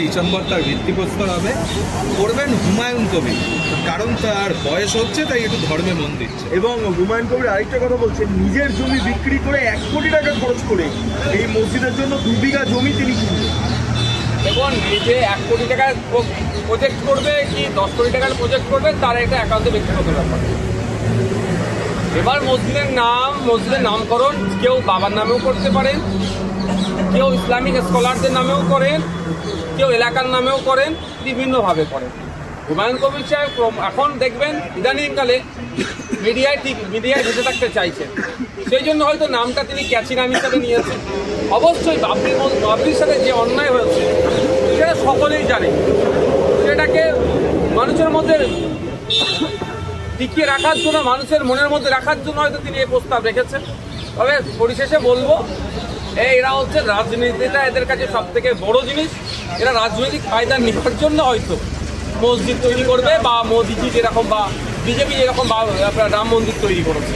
December তার ভিত্তিপ্রস্তর হবে, করবেন হুমায়ুন কবির, কারণ তার বয়স হচ্ছে তাই একটু ধর্মে মন দিচ্ছে। এবং হুমায়ুন কবির আরেকটা কথা বলছেন, নিজের জমি বিক্রি করে 1 কোটি টাকা খরচ করে এই মসজিদের জন্য 2 বিঘা জমি তিনি কিনবেন। দেখুন, এই যে 1 কোটি টাকার প্রজেক্ট করবে কি 10 কোটি টাকার প্রজেক্ট করবে, তার একটা একান্ত ব্যক্তিগত ব্যাপার। এবার মসজিদের নামকরণ কেউ বাবার নামেও করতে পারেন, কেউ ইসলামিক স্কলারদের নামেও করেন, কেউ এলাকার নামেও করেন, বিভিন্নভাবে করেন। হুমায়ুন কবির সাহেব এখন দেখবেন ইদানিংকালে মিডিয়ায় ভেসে থাকতে চাইছেন, সেই জন্য হয়তো নামটা তিনি ক্যাচি নাম হিসাবে নিয়েছেন। অবশ্যই বাবরির সাথে যে অন্যায় হয়েছে সেটা সকলেই জানে, সেটাকে মানুষের মধ্যে টিকিয়ে রাখার জন্য, মানুষের মনের মধ্যে রাখার জন্য হয়তো তিনি এই প্রস্তাব রেখেছেন। তবে পরিশেষে বলবো, এরা হচ্ছে রাজনীতিটা এদের কাছে সব থেকে বড় জিনিস। এরা রাজনৈতিক ফায়দা নেওয়ার জন্য হয়তো মসজিদ তৈরি করবে, বা মোদিজি যেরকম বা বিজেপি যেরকম আপনার রাম মন্দির তৈরি করেছে।